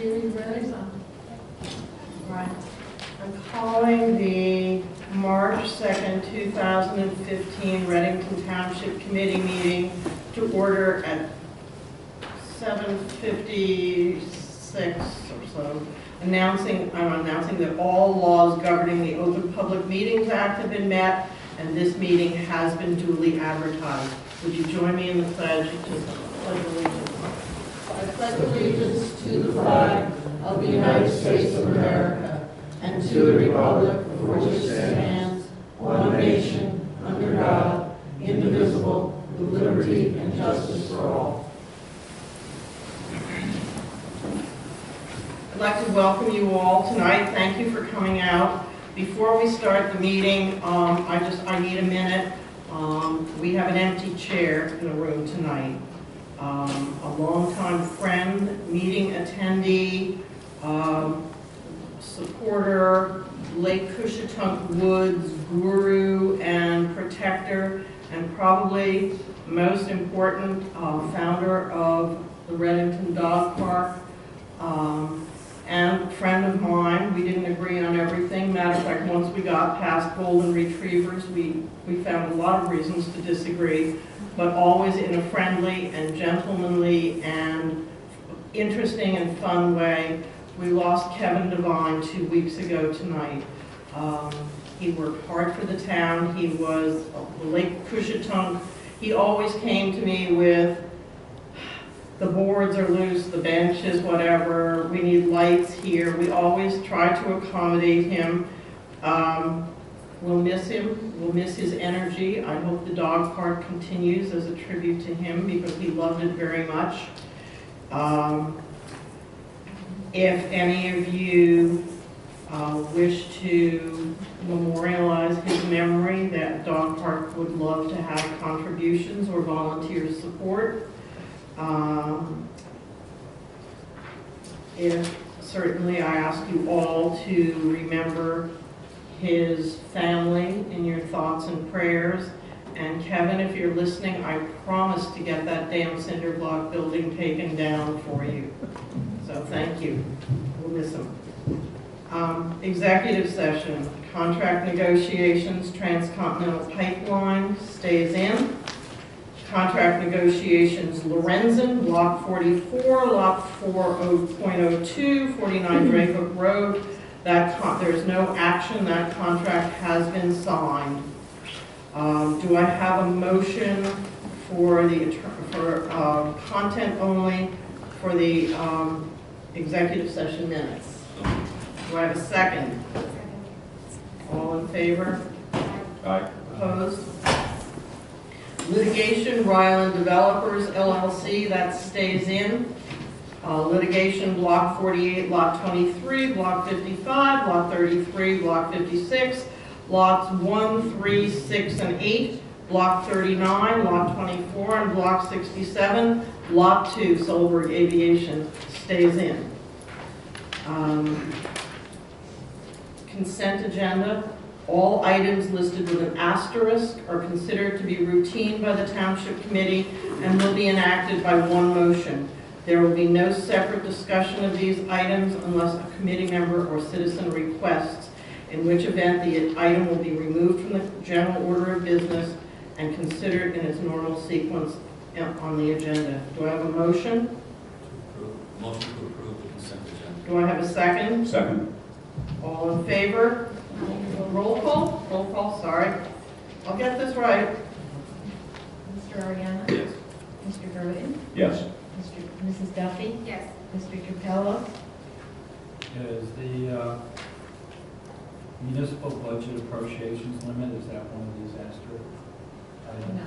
Meeting ready? Right. I'm calling the March 2nd, 2015 Readington Township Committee meeting to order at 7:56 or so. I'm announcing that all laws governing the Open Public Meetings Act have been met, and this meeting has been duly advertised. Would you join me in the pledge to pledge allegiance? I pledge allegiance to the flag of the United States of America and to the republic for which it stands, one nation, under God, indivisible, with liberty and justice for all. I'd like to welcome you all tonight. Thank you for coming out. Before we start the meeting, I need a minute. We have an empty chair in the room tonight. A longtime friend, meeting attendee, supporter, Lake Cushatunk Woods guru and protector, and probably most important, founder of the Readington Dog Park, and friend of mine. We didn't agree on everything. Matter of fact, once we got past golden retrievers, we found a lot of reasons to disagree, but always in a friendly and gentlemanly and interesting and fun way. We lost Kevin Devine 2 weeks ago tonight. He worked hard for the town. He was Lake Cushatunk. He always came to me with, the boards are loose, the benches, whatever, we need lights here. We always try to accommodate him. We'll miss him. We'll miss his energy. I hope the dog park continues as a tribute to him because he loved it very much. If any of you wish to memorialize his memory, that dog park would love to have contributions or volunteer support. Certainly I ask you all to remember his family in your thoughts and prayers. And Kevin, if you're listening, I promise to get that damn cinder block building taken down for you. So thank you. We'll miss him. Executive session, contract negotiations, Transcontinental Pipeline stays in. Contract negotiations, Lorenzen, Block 44, Lot 4.02, 49 Drayhook Road. There's no action. That contract has been signed. Do I have a motion for content only for the executive session minutes? Do I have a second? All in favor? Aye. Opposed? Litigation, Ryland Developers, LLC, that stays in. Litigation, Block 48, Lot 23, Block 55, Lot 33, Block 56, Lots 1, 3, 6, and 8, Block 39, Lot 24, and Block 67, Lot 2, Solberg Aviation, stays in. Consent agenda. All items listed with an asterisk are considered to be routine by the Township Committee and will be enacted by one motion. There will be no separate discussion of these items unless a committee member or citizen requests, in which event the item will be removed from the general order of business and considered in its normal sequence on the agenda. Do I have a motion? Motion to approve the consent agenda. Do I have a second? Second. All in favor? Roll call? Roll call, sorry. I'll get this right. Mr. Ariana? Yes. Mr. Burden? Yes. Mrs. Duffy? Yes. Mr. Capello? Is the municipal budget appropriations limit, is that one of these asterisks? No.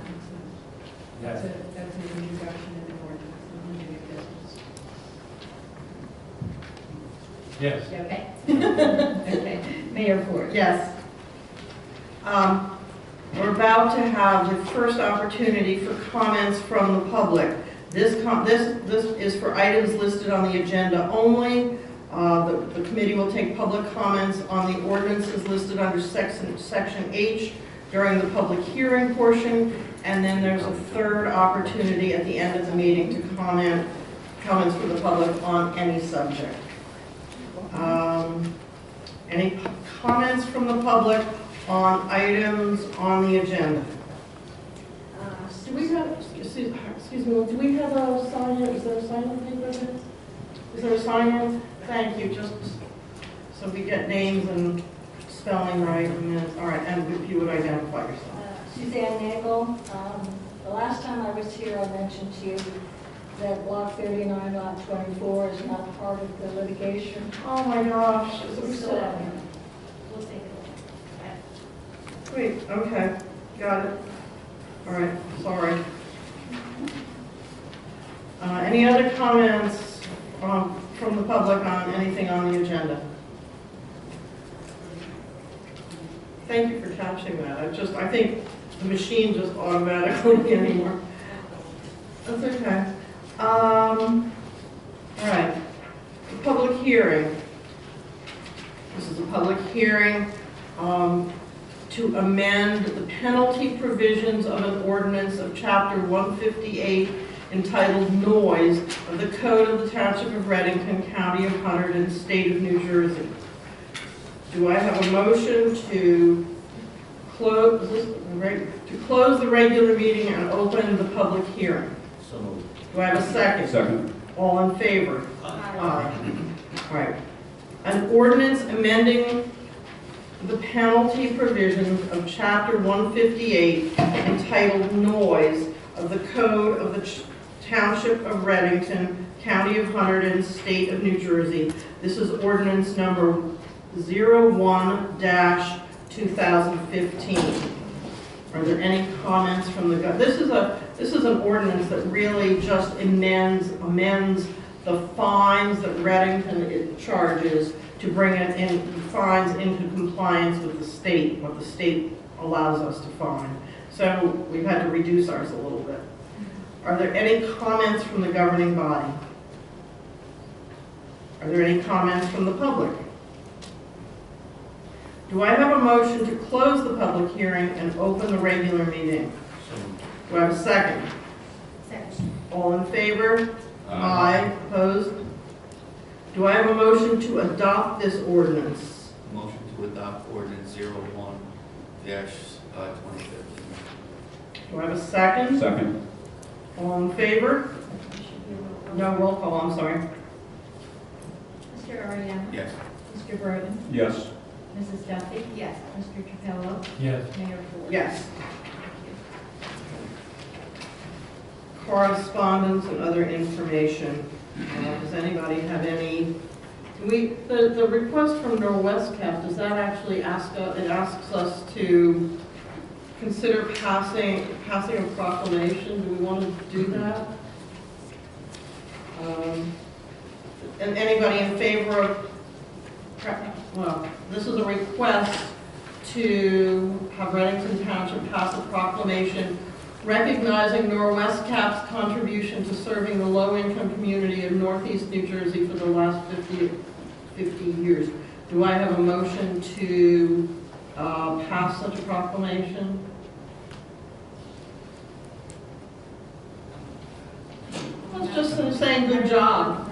Yes. That's an introduction in the ordinance, and new business. Yes. Okay. Okay. Mayor Ford? Yes. We're about to have the first opportunity for comments from the public. This is for items listed on the agenda only. The committee will take public comments on the ordinances listed under section H during the public hearing portion, and then there's a third opportunity at the end of the meeting to comment comments from the public on any subject? Any comments from the public on items on the agenda? Do we have, excuse me, do we have a sign-in? Is there a sign-in paper there? Is there a sign-in? Thank you, just so we get names and spelling right and minutes. All right, and if you would identify yourself. Suzanne Nagel. The last time I was here, I mentioned to you that Block 39, Lot 24 is not part of the litigation. Oh my gosh. We'll take it. Wait, okay, got it. All right, sorry. Any other comments from the public on anything on the agenda? Thank you for catching that. I think the machine just automatically anymore. That's okay. All right, the public hearing. This is a public hearing to amend the penalty provisions of an ordinance of Chapter 158 entitled Noise of the Code of the Township of Readington, County of Hunterdon, State of New Jersey. Do I have a motion to close the regular meeting and open the public hearing? So moved. Do I have a second? Second. All in favor? Aye. All right. An ordinance amending the penalty provisions of Chapter 158 entitled Noise of the Code of the Township of Readington, County of Hunterdon, State of New Jersey. This is ordinance number 01-2015. Are there any comments from the This is an ordinance that really just amends the fines that Readington charges to bring it in, fines into compliance with the state, what the state allows us to fine. So we've had to reduce ours a little bit. Are there any comments from the governing body? Are there any comments from the public? Do I have a motion to close the public hearing and open the regular meeting? So moved. Do I have a second? Second. All in favor? Aye. Opposed? Do I have a motion to adopt this ordinance? Motion to adopt ordinance 01-2015. Do I have a second? Second. All in favor? No, roll call, I'm sorry. Mr. Ariano? Yes. Mr. Burden? Yes. Mrs. Duffy? Yes. Mr. Capello? Yes. Mayor Ford? Yes. Correspondence and other information. Does anybody have any? The request from Norwest Cap, does that actually it asks us to consider passing a proclamation? Do we want to do that? And anybody in favor of? Well, this is a request to have Readington Township pass a proclamation recognizing Norwest Cap's contribution to serving the low-income community of Northeast New Jersey for the last 50 years. Do I have a motion to pass such a proclamation? It's just saying good job.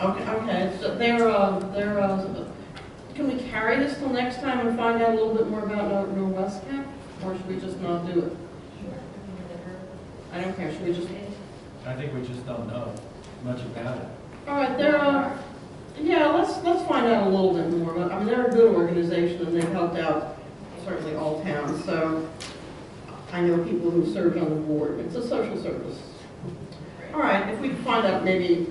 Okay. So can we carry this till next time and find out a little bit more about Norwest Cap, or should we just not do it? I don't care. Should we just? I think we just don't know much about it. All right. Yeah. Let's find out a little bit more. But I mean, they're a good organization and they've helped out certainly all towns. So I know people who served on the board. It's a social service. All right. If we could find out, maybe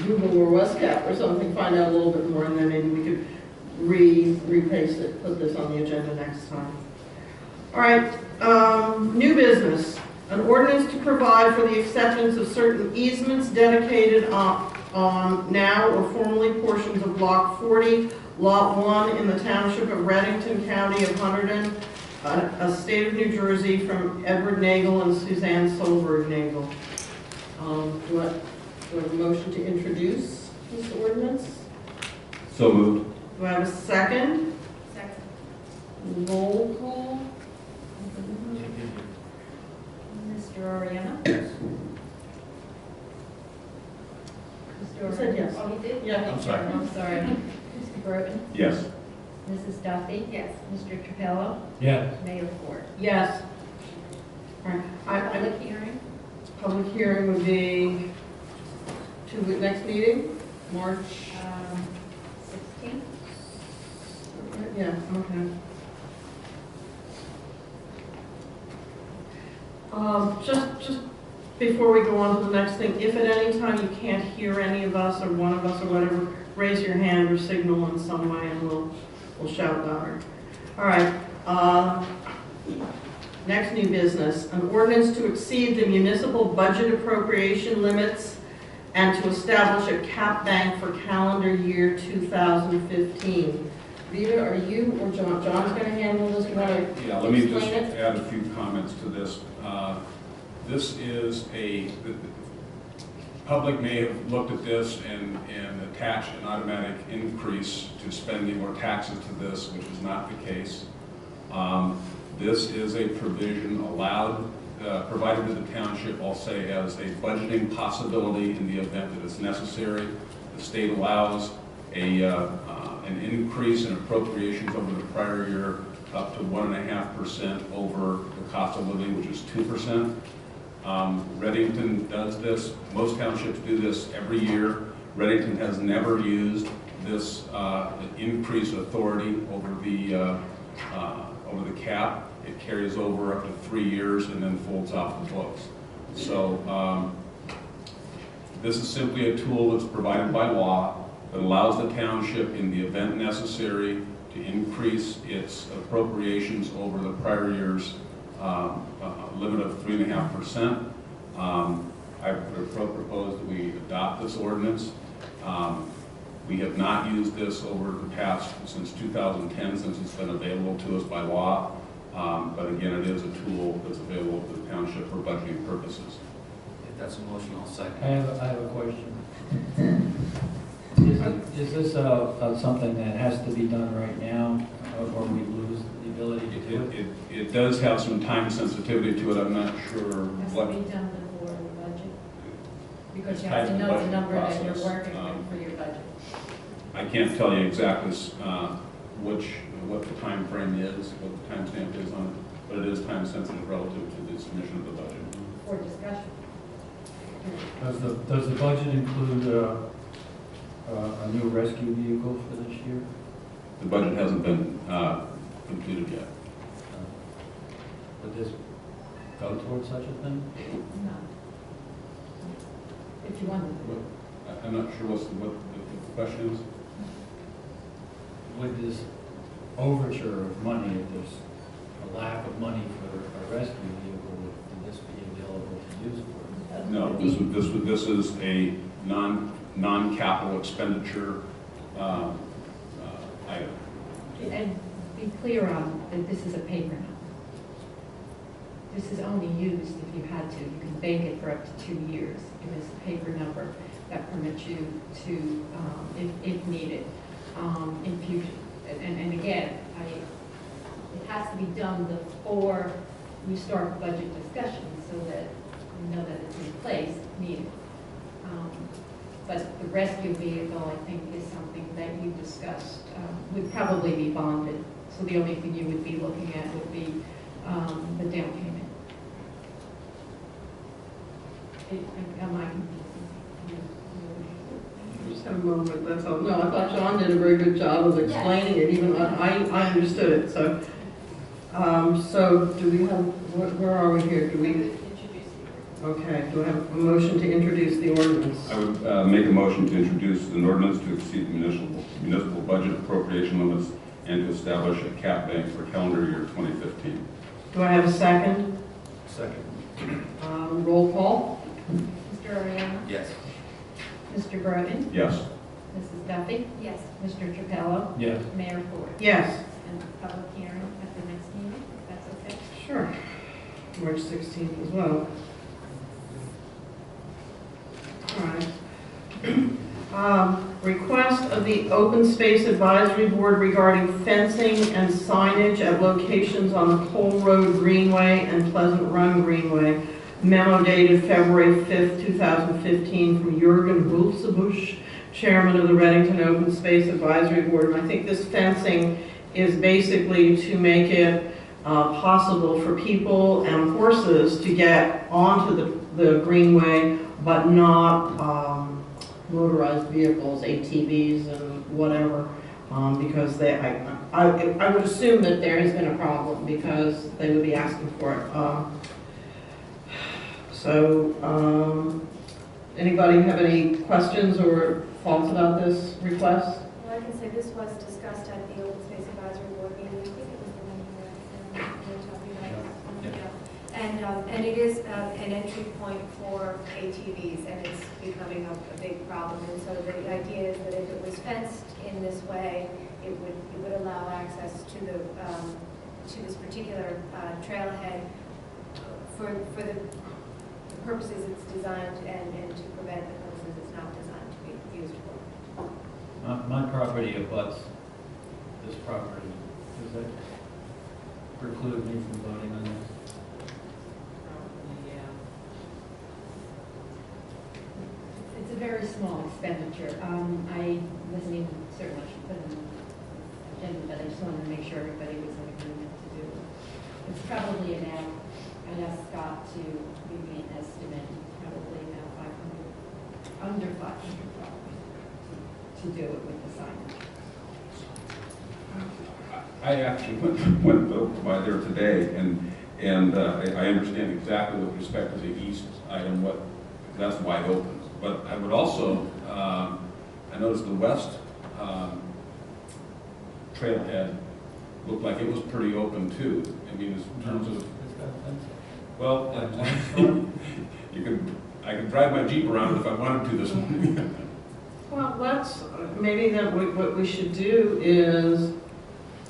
Google or West Cap or something, find out a little bit more, and then maybe we could repaste it, put this on the agenda next time. All right. New business. An ordinance to provide for the acceptance of certain easements dedicated on now or formerly portions of Block 40, Lot 1 in the Township of Readington, County of Hunterdon, a State of New Jersey, from Edward Nagel and Suzanne Solberg Nagel. Do I have a motion to introduce this ordinance? So moved. Do I have a second? Second. Roll call? Mr. Ariano? Yes. You said yes. Oh, he did? Yeah. I'm sorry. I'm sorry. Mr. Burton? Yes. Mrs. Duffy? Yes. Mr. Capello? Yes. Mayor Ford? Yes. All right. Public hearing? Public hearing would be next meeting, March, 16th? yeah, okay. Just before we go on to the next thing, if at any time you can't hear any of us or one of us or whatever, raise your hand or signal in some way and we'll shout louder. All right. Next new business, an ordinance to exceed the municipal budget appropriation limits and to establish a cap bank for calendar year 2015. Rita, are you or John? John's going to handle this. You want to Yeah, let me just explain it? add a few comments to this. This is the public may have looked at this and attached an automatic increase to spending or taxes to this, which is not the case. This is a provision provided to the township, I'll say, as a budgeting possibility in the event that it's necessary. The state allows an increase in appropriations over the prior year up to 1.5% over the cost of living, which is 2%. Readington does this. Most townships do this every year. Readington has never used this increase authority over the cap. It carries over up to 3 years and then folds off the books. So this is simply a tool that's provided by law that allows the township, in the event necessary, to increase its appropriations over the prior year's limit of 3.5%. I propose that we adopt this ordinance. We have not used this over the past, since 2010, since it's been available to us by law. But again, it is a tool that's available to the township for budgeting purposes. If that's a motion, I'll second. I have a question. Is this something that has to be done right now, or we lose the ability to do it? It does have some time sensitivity to it. I'm not sure Has what. to be done before the budget? Because It's you have to tied to the know the budget number that you're process. working with for your budget. I can't tell you exactly what the time frame is, what the timestamp is on it, but it is time sensitive relative to the submission of the budget. For discussion. Does the budget include a new rescue vehicle for this year? The budget hasn't been completed yet. Would this go towards such a thing? No. If you want. I'm not sure what the question is. With this overture of money, if there's a lack of money for a rescue vehicle, would this be available to use for it? No, this is a non-capital expenditure item. And be clear on that this is a paper note. This is only used if you had to. You can bank it for up to 2 years. It is a paper number that permits you to, if needed, in future. And again, it has to be done before we start budget discussions so that we know that it's in place, needed. But the rescue vehicle, I think, is something that you discussed, would probably be bonded. So the only thing you would be looking at would be the down payment. Am I Just have a moment, that's all. No, I thought John did a very good job of explaining it, even I understood it, so. So do we have, where are we here? Do we? Okay, do I have a motion to introduce the ordinance? I would make a motion to introduce an ordinance to exceed the municipal budget appropriation limits and to establish a cap bank for calendar year 2015. Do I have a second? Second. Roll call? Mr. Ariano? Yes. Mr. Burton? Yes. Mrs. Duffy? Yes. Mr. Capello? Yes. Mayor Ford? Yes. And public hearing at the next meeting, if that's okay? Sure. March 16th as well. All right. Request of the Open Space Advisory Board regarding fencing and signage at locations on the Cole Road Greenway and Pleasant Run Greenway. memo dated February 5th, 2015 from Jürgen Wulfsebusch, Chairman of the Readington Open Space Advisory Board. And I think this fencing is basically to make it possible for people and horses to get onto the greenway, but not motorized vehicles, ATVs and whatever, because I would assume that there has been a problem because they would be asking for it. Anybody have any questions or thoughts about this request? Well, I can say this was discussed at the Open Space Advisory Board meeting. I think it was the one you were talking about. Yeah. And it is an entry point for ATVs, and it's becoming a big problem. And so the idea is that if it was fenced in this way, it would allow access to this particular trailhead for the purposes it's designed and to prevent the purposes it's not designed to be used for. My property abuts this property. Does that preclude me from voting on this? It's a very small expenditure. I wasn't even certain I should put it on the agenda, but I just wanted to make sure everybody was in agreement to do it. It's probably about, I asked Scott to give me an estimate, probably about 500, under 500 probably, to do it with the signage. I actually went by there today, and I understand exactly with respect to the east item, that's wide open. But I would also, I noticed the west trailhead looked like it was pretty open too. I mean, in terms of, It's got a fence. well, I could drive my Jeep around it if I wanted to this morning. Well, maybe what we should do is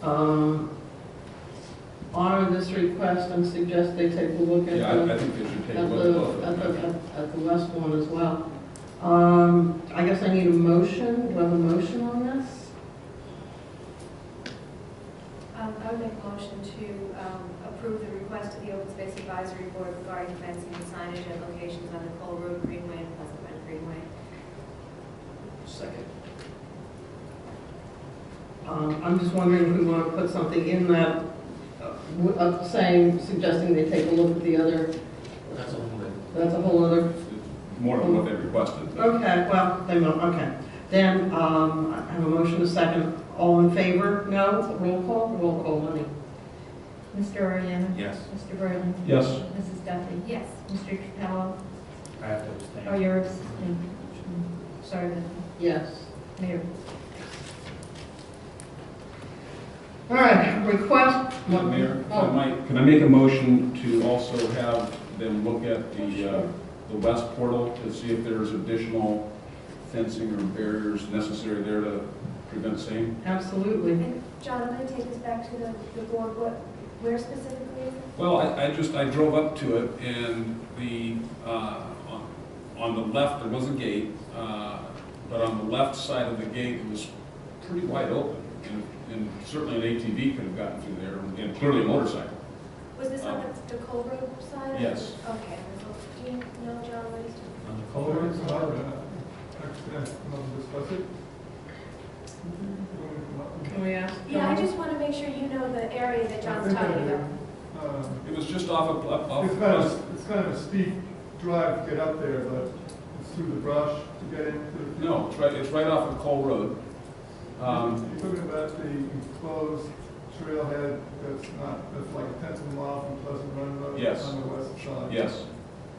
honor this request and suggest they take a look at I think they should take a look at both. at the west one as well. I guess I need a motion. Do I have a motion on this? I would make a motion to approve the request of the Open Space Advisory Board regarding fencing and signage at locations on the Cole Road Greenway and Pleasant Run Greenway. Second. I'm just wondering if we want to put something in that, suggesting they take a look at the other. That's a little bit. That's a whole other. More than what they requested. but- Okay, well, they will, okay. Then, I have a motion, a second. All in favor? No? Roll call? Roll call, Lenny. Mr. Ariano? Yes. Mr. Berlin? Yes. Mrs. Duffy? Yes. Mr. Capello? I have to abstain. Oh, you're abstaining. Sorry, Yes. Mayor. All right, request. Mayor, if I Oh, might, can I make a motion to also have them look at the west portal to see if there's additional fencing or barriers necessary there to prevent same? absolutely. And John, I'm going to take this back to the board. Where specifically is it? Well, I drove up to it, and on the left, there was a gate, but on the left side of the gate, it was pretty wide open, and certainly an ATV could have gotten through there, and clearly a motorcycle. Was this on the Cole Road side? Yes. Okay. So, do you know, John, what he's doing? On the Cole Road? Discuss it. Can we ask? Yeah, I just want to make sure you know the area that John's talking about. It was just off It's kind of a steep drive to get up there, but it's through the brush to get into. No, it's right off of Cole Road. You're talking about the enclosed trailhead that's like a 10th of a mile from Pleasant Run Road? Yes. On the west side? Yes.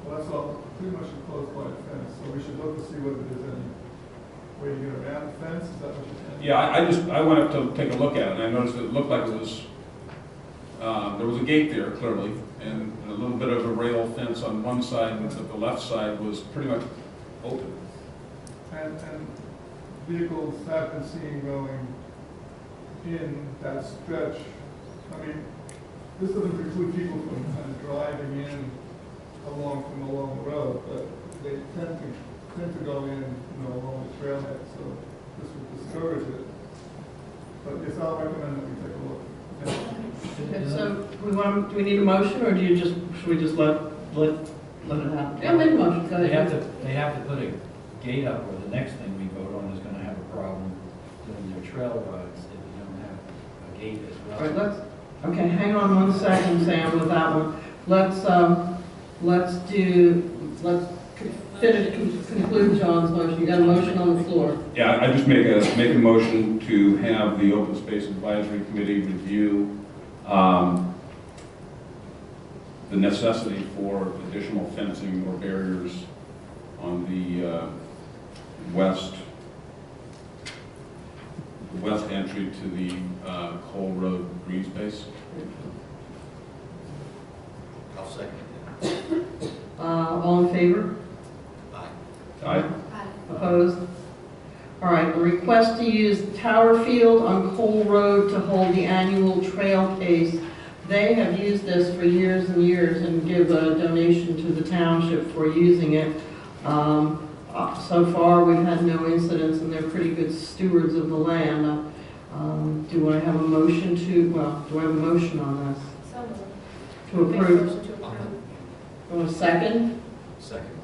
Well, that's all pretty much enclosed by a fence, so we should look to see whether there's any way to get around the fence, is that what you're saying? Yeah, I went up to take a look at it, and I noticed it looked like it was, there was a gate there, clearly, and a little bit of a rail fence on one side, and the left side was pretty much open. And vehicles have been seen going in that stretch. I mean, this doesn't preclude people from kind of driving in along the road, but they tend to go in, along the trailhead, so this would discourage it. But yes, I'll recommend that we take a look. Okay, so do we need a motion, or should we just let let it happen. Yeah, make a motion, go They have ahead. to, they have to put a gate up, or the next thing we vote on is gonna have a problem doing their trail rides if you don't have a gate as All well. right, okay, hang on 1 second, Sam, with that one. Let's conclude John's motion. You got a motion on the floor. Yeah, I just make a motion to have the Open Space Advisory Committee review the necessity for additional fencing or barriers on the west entry to the Cole Road green space. I'll second it. All in favor? Aye. Aye. Opposed? All right, the request to use Tower Field on Cole Road to hold the annual trail case. They have used this for years and years and give a donation to the township for using it. So far, we've had no incidents, and they're pretty good stewards of the land. Do I have a motion do I have a motion on this? So moved. To approve? Motion to approve. Want a second? Second.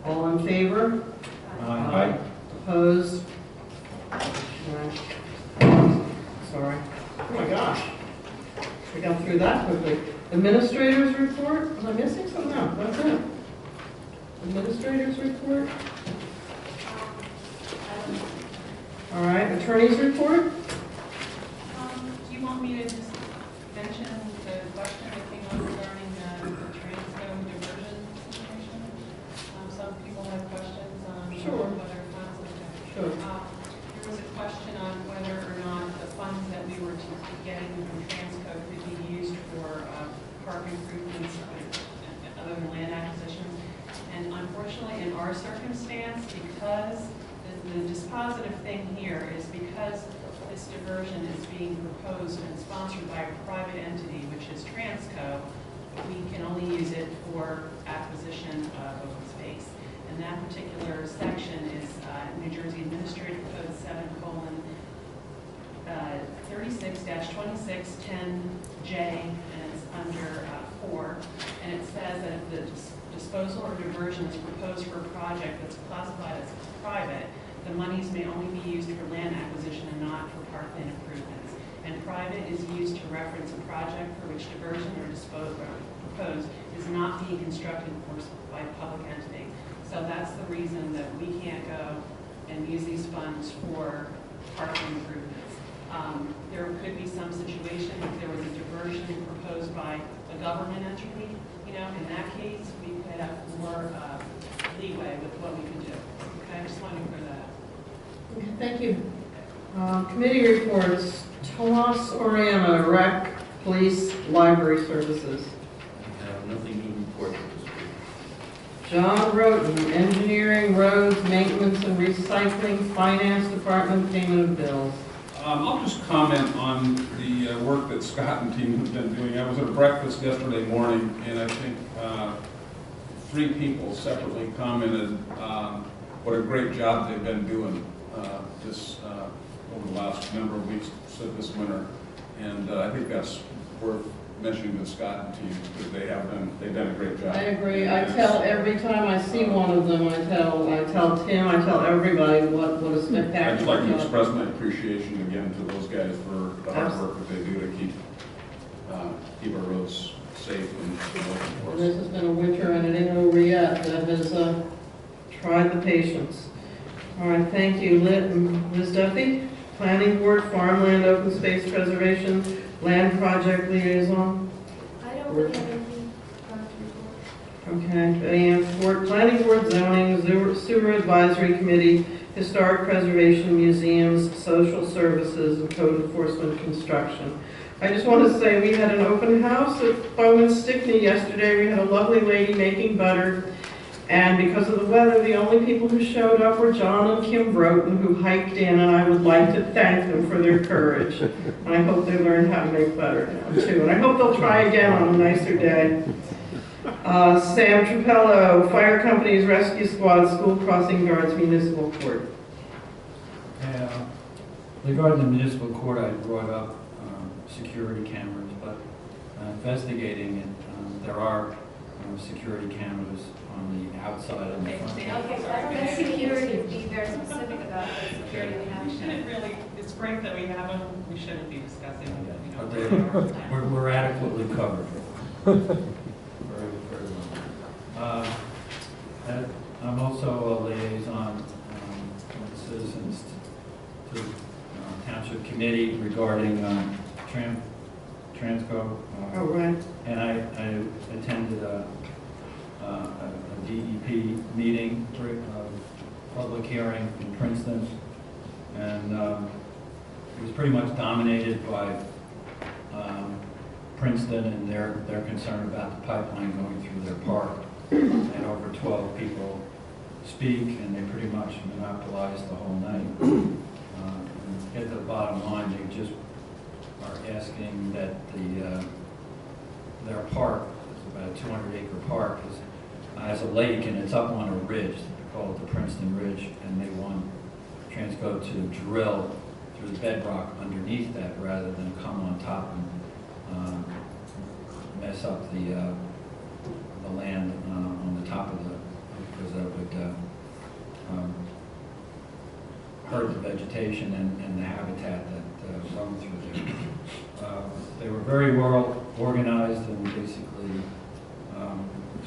All in favor? Aye. Opposed? All right. Sorry. Oh my gosh. We got through that quickly. Administrators report? Am I missing something? No, that's it. Administrators report? All right, attorneys report? Do you want me to just mention the question that came up regarding the transco diversion situation? Some people have questions on Sure. whether funds, Sure. there was a question on whether or not the funds that we were to be getting from transco could be used for park improvements other than land acquisitions. And unfortunately, in our circumstance, because the dispositive thing here is because this diversion is being proposed and sponsored by a private entity, which is Transco, we can only use it for acquisition of open space. And that particular section is New Jersey Administrative Code 7:36-2610J, and it's under 4. And it says that if the disposal or diversion is proposed for a project that's classified as private, the monies may only be used for land acquisition and not for parkland improvements. And private is used to reference a project for which diversion or disposal proposed is not being constructed by a public entity. So that's the reason that we can't go and use these funds for parkland improvements. There could be some situation if there was a diversion proposed by a government entity, in that case, we could have more leeway with what we could do. Okay, I just wanted to clear that up. Okay, thank you. Committee reports. Tomas Oriana, Rec, Police, Library Services. I have nothing to report this week. John Roten, Engineering, Roads, Maintenance and Recycling, Finance Department, Payment of Bills. I'll just comment on the work that Scott and team have been doing. I was at a breakfast yesterday morning, and I think 3 people separately commented what a great job they've been doing over the last number of weeks, so this winter. And I think that's worth mentioning to Scott and team, because they've done a great job. I agree. I tell every time I see one of them, I tell Tim, I tell everybody what a spectacular I'd just like to job. express my appreciation again to those guys for the hard work that they do to keep our roads safe and open for This us. has been a winter and it ain't over yet. That has tried the patience. All right, thank you. Ms. Duffy, Planning Board, Farmland, Open Space Preservation, Land Project Liaison. I don't really have anything to report. Okay, Betty Ann Ford, Planning Board, Zoning, Sewer Advisory Committee, Historic Preservation, Museums, Social Services, and Code Enforcement Construction. I just want to say we had an open house at Bowman Stickney yesterday. We had a lovely lady making butter. And because of the weather, the only people who showed up were John and Kim Broughton, who hiked in, and I would like to thank them for their courage. And I hope they learn how to make butter now, too. And I hope they'll try again on a nicer day. Sam Trapello, Fire Companies, Rescue Squad, School Crossing Guards, Municipal Court. Regarding the municipal court, I brought up security cameras, but investigating it, there are security cameras on the outside and the front. Okay, that's security, be very specific about the security we have. We shouldn't really, it's great that we have them, we shouldn't be discussing them, you know. But we're adequately covered. Very, very well. I'm also a liaison with citizens to Township Committee regarding Transco. Oh, right. And I attended a DEP meeting, public hearing in Princeton, and it was pretty much dominated by Princeton and their concern about the pipeline going through their park. And over 12 people speak, and they pretty much monopolized the whole night. At the bottom line, they just are asking that their park, it's about a 200-acre park, has a lake and it's up on a ridge. They call it the Princeton Ridge, and they want Transco to drill through the bedrock underneath that rather than come on top and mess up the land on the top of because that would hurt the vegetation and the habitat that run through there. They were very well organized and basically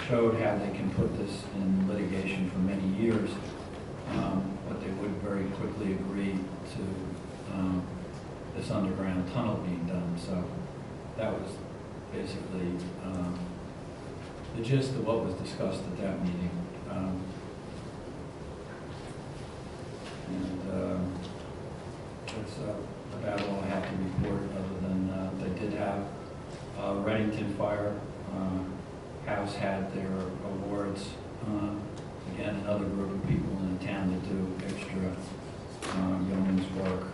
showed how they can put this in litigation for many years, but they would very quickly agree to this underground tunnel being done. So that was basically the gist of what was discussed at that meeting. That's about all I have to report, other than they did have Readington Fire House had their awards. Again, another group of people in the town that do extra yeoman's work.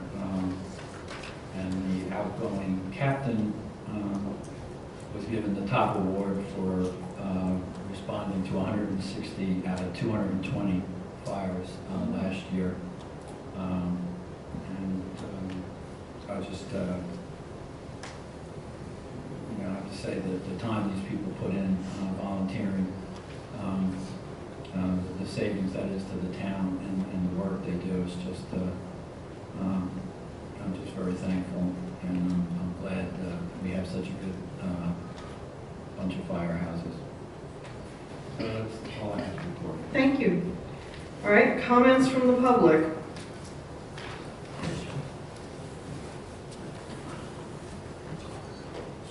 And the outgoing captain was given the top award for responding to 160 out of 220 fires last year. I was just, I have to say that the time these people put in volunteering, the savings that is to the town and the work they do is just, I'm just very thankful, and I'm glad we have such a good bunch of firehouses. That's all I have to report. Thank you. All right, comments from the public.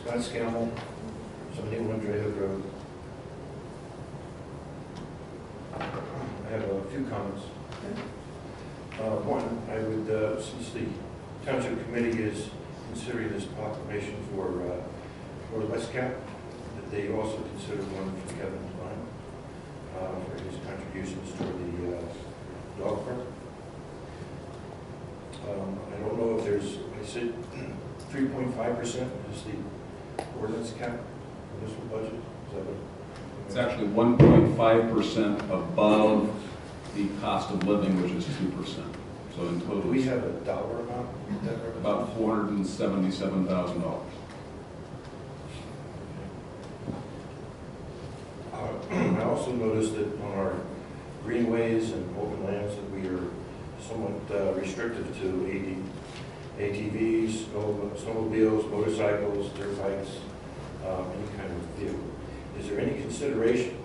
Scott Scammell, 71 Drayhood Road. I have a few comments. One, I would, since the Township Committee is considering this proclamation for the West Cap, that they also consider one for Kevin Devine for his contributions toward the dog park. I don't know if there's, I said 3.5% is the ordinance cap municipal budget. Is that what? It's actually 1.5% above the cost of living, which is 2%. So in total, Do we have a dollar amount? about $477,000. I also noticed that on our greenways and open lands that we are somewhat restrictive to ATVs, snowmobiles, motorcycles, dirt bikes, any kind of vehicle. Is there any consideration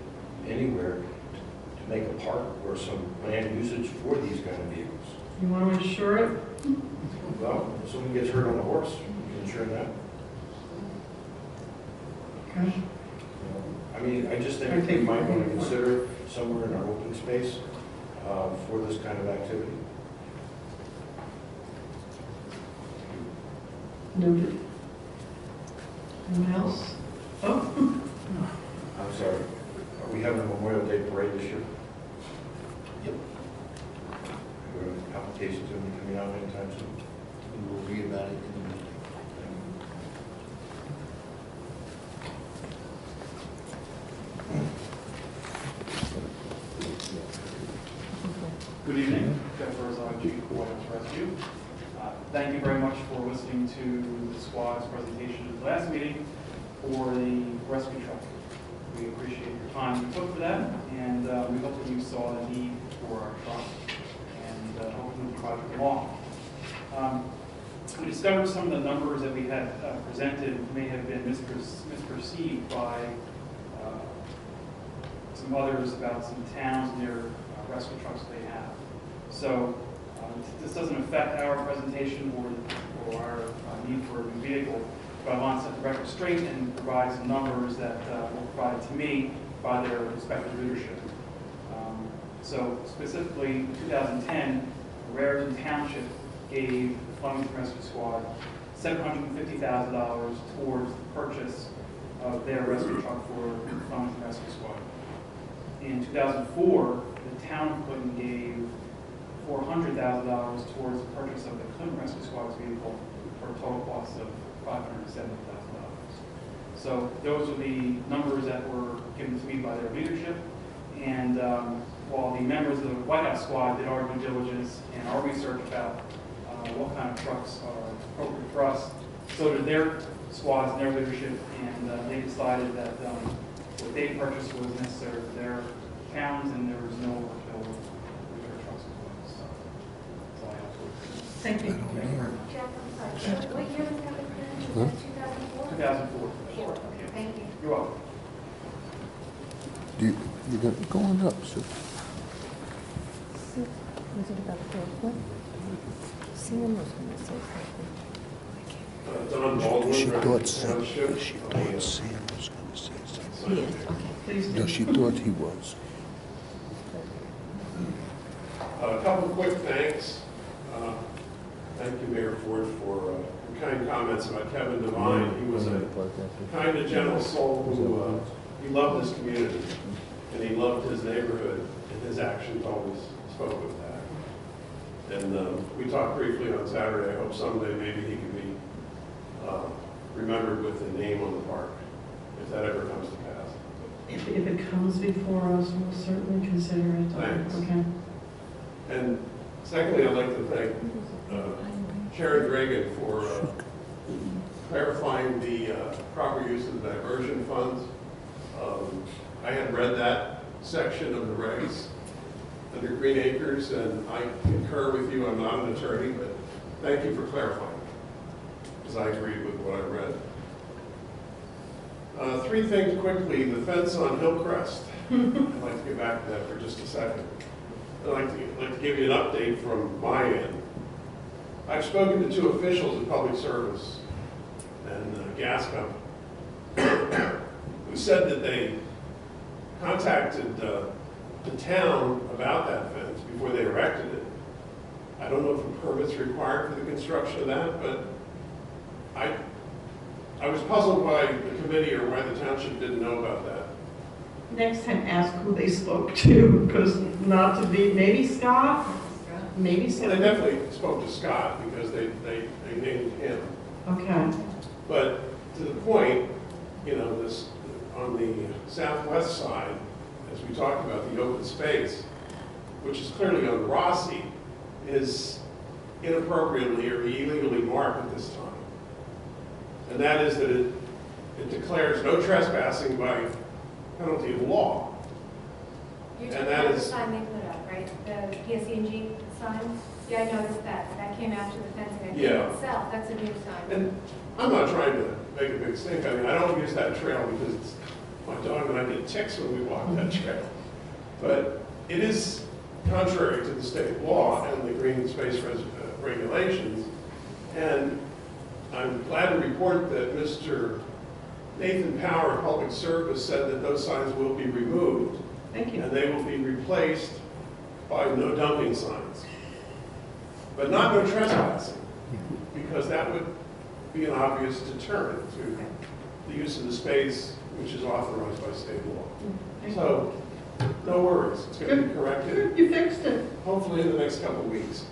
anywhere to make a park or some land usage for these kind of vehicles? You want to insure it? Well, if someone gets hurt on a horse, you can insure that. Okay. I mean, I just think we might want to consider somewhere in our open space for this kind of activity. Noted. Anyone else? Oh. I'm sorry. Are we having a Memorial Day parade this year? Yep. Are applications going to be coming out anytime soon? We will read about it in the newspaper. Good evening, Jennifer Zon, Chief of Water's Rescue. Thank you very much for listening to the squad's presentation at the last meeting for the rescue truck. We appreciate your time you took for that, and we hope that you saw the need for our truck, and hopefully the project along. We discovered some of the numbers that we had presented may have been misperceived by some others about some towns and their rescue trucks they have. So this doesn't affect our presentation or our need for a new vehicle, but I want to set the record straight and provide some numbers that were provided to me by their respective leadership. So specifically, in 2010, Readington Township gave the Flemington Rescue Squad $750,000 towards the purchase of their rescue truck for the Flemington Rescue Squad. In 2004, the town of Clinton gave $400,000 towards the purchase of the Clinton Rescue Squad's vehicle for a total cost of $570,000. So those are the numbers that were given to me by their leadership. And while the members of the White House Squad did our due diligence and our research about what kind of trucks are appropriate for us, so did their squads and their leadership, and they decided that what they purchased was necessary for their towns, and there was no overkill with their trucks as well. So that's all I have for Thank you. Jeff, I'm sorry. What year was that? Was that 2004? 2004. Sure. Thank you. You're welcome. You're going up, so. Was it about the what? Sam was going to say something. Don Baldwin, She thought Readington Sam, Township. she thought Sam was going to say something. Yes, okay. Please do. No, she thought he was. A couple of quick thanks. Thank you, Mayor Ford, for your kind comments about Kevin Devine. He was a kind and gentle soul who he loved this community, and he loved his neighborhood, and his actions always spoke with that. And we talked briefly on Saturday. I hope someday maybe he can be remembered with a name on the park, if that ever comes to pass. If it comes before us, we'll certainly consider it. Thanks. Okay. And secondly, I'd like to thank Sharon Dragan for clarifying the proper use of the diversion funds. I had read that section of the regs under Green Acres, and I concur with you. I'm not an attorney, but thank you for clarifying, because I agreed with what I read. Three things quickly. The fence on Hillcrest. I'd like to get back to that for just a second. I'd like to give you an update from my end. I've spoken to two officials in public service and gas company who said that they contacted the town about that fence before they erected it. I don't know if a permit's required for the construction of that, but I was puzzled why the committee or why the township didn't know about that. Next time, ask who they spoke to, because not to be, maybe Scott? Maybe Well, Scott. they definitely spoke to Scott because they named him. Okay. But to the point, you know, this on the southwest side, as we talked about, the open space, which is clearly on Rossi, is inappropriately or illegally marked at this time. And that is that it declares no trespassing by penalty of law. You're And talking that about the is- sign they put up, right? The PSC&G sign? Yeah, I noticed that. That came after the fencing. I think Yeah. itself, that's a new sign. And I'm not trying to make a big stink. I mean, I don't use that trail because it's, my dog and I get ticks when we walk that trail. But it is contrary to the state law and the green space regulations. And I'm glad to report that Mr. Nathan Power, Public Service, said that those signs will be removed. Thank you. And they will be replaced by no dumping signs. But not no trespassing, because that would be an obvious deterrent to the use of the space, which is authorized by state law. So, no worries, it's going to be corrected, You fixed it. hopefully in the next couple of weeks.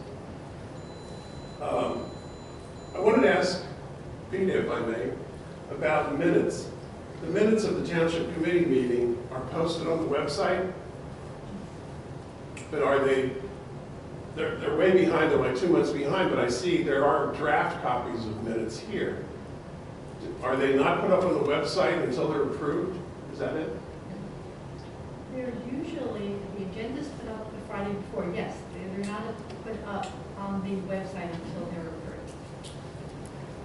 I wanted to ask Pina, if I may, about the minutes. The minutes of the Township Committee meeting are posted on the website, but are they're way behind, they're like 2 months behind, but I see there are draft copies of minutes here. Are they not put up on the website until they're approved? Is that it? They're usually, the agenda's put up the Friday before, yes. They're not put up on the website until they're approved.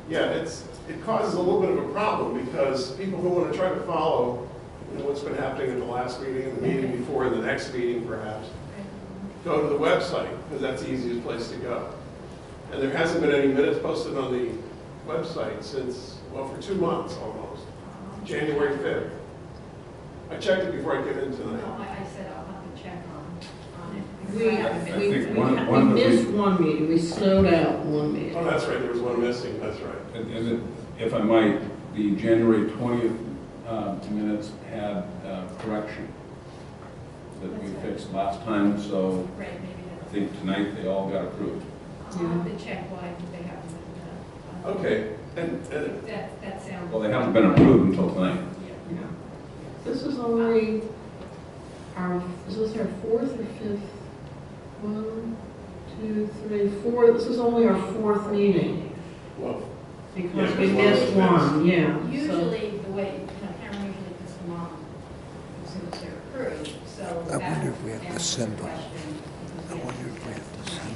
Yeah, it causes a little bit of a problem because people who want to try to follow, you know, what's been happening at the last meeting and the meeting before and the next meeting perhaps, go to the website because that's the easiest place to go. And there hasn't been any minutes posted on the website since, well, for 2 months almost, January 5th. I checked it before I came in tonight. No, I said I'll have to check on it. We missed one meeting, we snowed out one meeting. Oh, that's right, there was one missing, that's right. And if I might, the January 20th minutes had correction that we fixed last time, so Right, maybe I that's. think tonight they all got approved. I'll have to check why they haven't been done. Okay, and That sounds. Well, they haven't been approved until tonight. Yeah. This is only is this our fourth or fifth? 1, 2, 3, 4. This is only our fourth meeting well, because Yeah, we because one missed was one, yeah. so- Usually, the way, Karen usually puts them on as soon as they're approved, so I that wonder if we have to answers send the them. question. I wonder if we have to send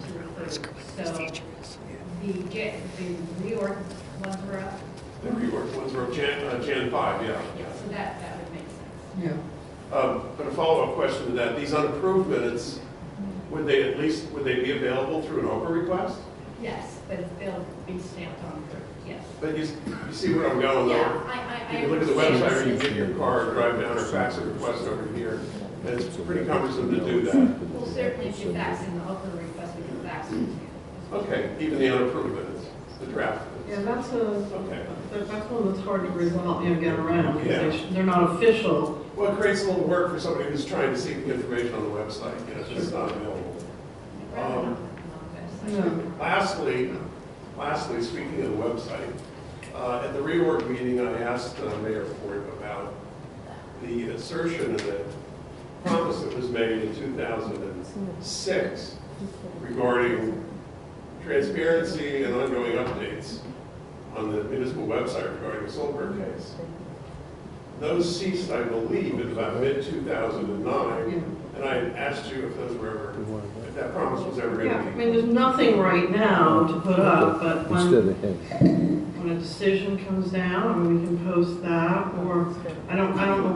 To approve. So the reorg ones were up, the rework ones were Jan 5, yeah. so that would make sense. Yeah. But a follow-up question to that, these unapproved minutes, would they be available through an Oprah request? Yes, but they'll be stamped on approved, yes. But you see where I'm going, though? Yeah, I. You can look at the website, or you can get your car, and drive down, or fax a request over here. And it's pretty cumbersome to do that. Well, certainly if you fax in the open request, we can fax it to you. Okay, even the unapproved minutes, the draft Yeah, minutes. that's one that's hard to resolve, get around, because Yeah. they're not official. Well, it creates a little work for somebody who's trying to seek the information on the website, you know, it's just not available. Lastly, speaking of the website, at the reorg meeting, I asked Mayor Ford about the assertion and the promise that was made in 2006 regarding transparency and ongoing updates on the municipal website regarding the Solberg case. Those ceased, I believe, in about mid-2009, and I asked you if those were ever, if that promise was ever Yeah, going I to be. mean, there's nothing right now to put up, but Instead when, of him. when a decision comes down, I mean, we can post that, or, I don't know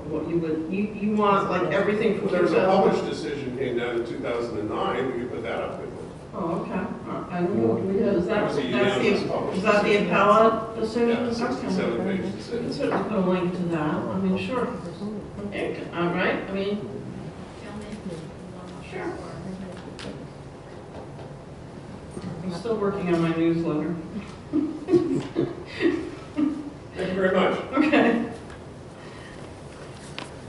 what you would, you want like everything from Well, there was a 2000? published decision came down in 2009, we could put that up with it. Oh, okay. I don't know, is That was a unanimous published is that the decision. appellate decision? Yeah, Okay. 67-page We can decision. certainly put a link to that, I mean, sure. Okay, all right, I mean, sure. I'm still working on my newsletter. Thank you very much. Okay.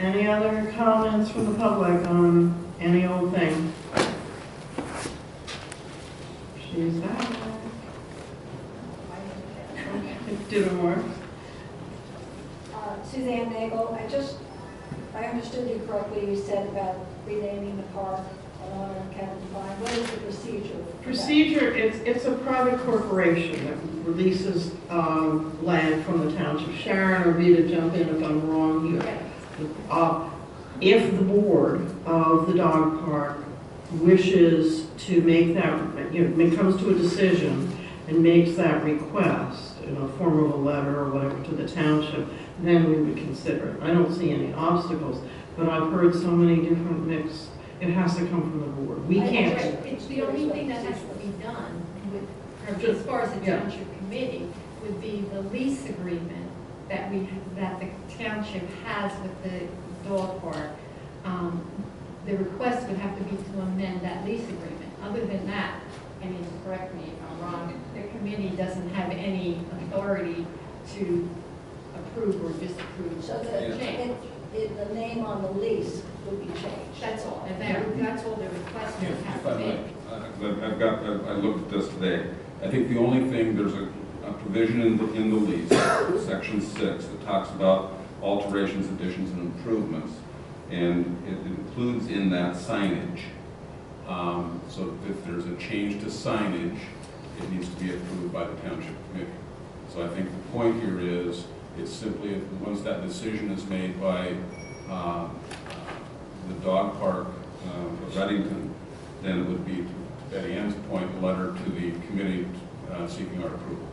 Any other comments from the public on any old thing? She's back. Okay, didn't work. Suzanne Nagel, I understood you correctly, you said about renaming the park along with Kevin Devine. What is the procedure? for that? Procedure, it's a private corporation that releases land from the township. Sharon or Rita, jump in if I'm wrong here. If the board of the dog park wishes to make that, comes to a decision and makes that request in a form of a letter or whatever to the township, then we would consider it. I don't see any obstacles, but I've heard so many different mixed, it has to come from the board. We can't. It's the only thing that has to be done with, as far as the Yeah. township committee, would be the lease agreement that the township has with the dog park. The request would have to be to amend that lease agreement. Other than that, I mean, correct me if I'm wrong, the committee doesn't have any authority to approve or disapprove So the change. the name on the lease would be changed. That's all, and that's all the request would have If to I be. might, I looked at this today. I think the only thing, there's a provision in the lease, section 6, that talks about alterations, additions, and improvements. And it includes in that signage. So if there's a change to signage, it needs to be approved by the township committee. So I think the point here is It's simply, once that decision is made by the dog park of Readington, then it would be, to Betty Ann's point, a letter to the committee seeking our approval.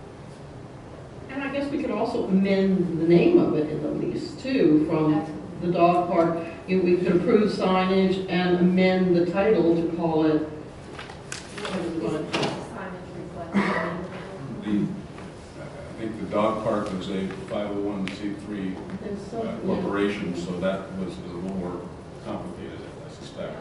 And I guess we could also amend the name of it in the lease too, from the dog park. We could approve signage and amend the title to call it, I think the dog park was a 501c3 corporation, so that was a little more complicated, I suspect. I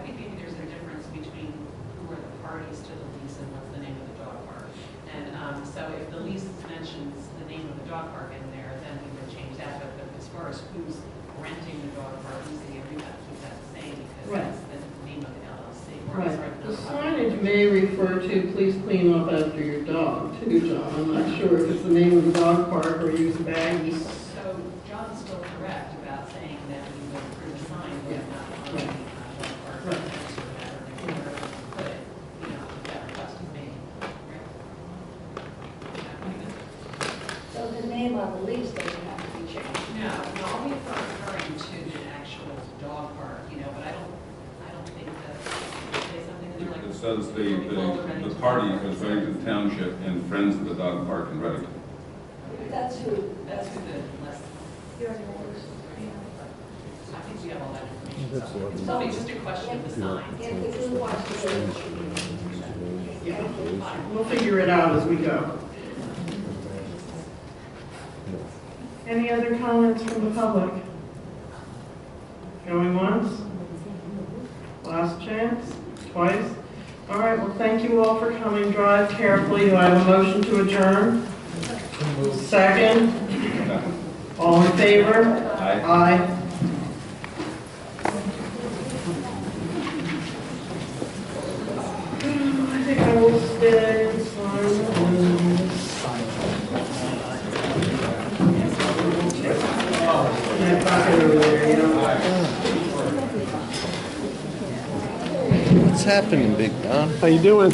think maybe there's a difference between who are the parties to the lease and what's the name of the dog park. And so if the lease mentions the name of the dog park in there, then we would change that. But as far as who's renting the dog park, leasing it, we have to keep that the same because that's the name of the LLC. right. The signage may refer to please clean up after your dog too, John. I'm not sure if it's the name of the dog park or use baggies. So John's still correct about saying that we would approve a sign, but not on the dog park. Right. Or wherever we put it, you know, if that request is made. So the name on the lease doesn't have to be changed. No, I'll be referring to the actual dog park, you know, but I don't think that, say something in there like. It says the party is Readington Township and Friends of the Dog Park in Readington. That's who the less. I think we have all that information. So it's probably just a question of the sign. if we want to change. Yeah, we'll figure it out as we go. Any other comments from the public? Going once? Last chance? Twice? All right, well, thank you all for coming. Drive carefully. Do I have a motion to adjourn? Second? All in favor? Aye. Aye. I think I will stay and sign this. Yeah, back over there, you know. What's happening, Big Don? How you doing?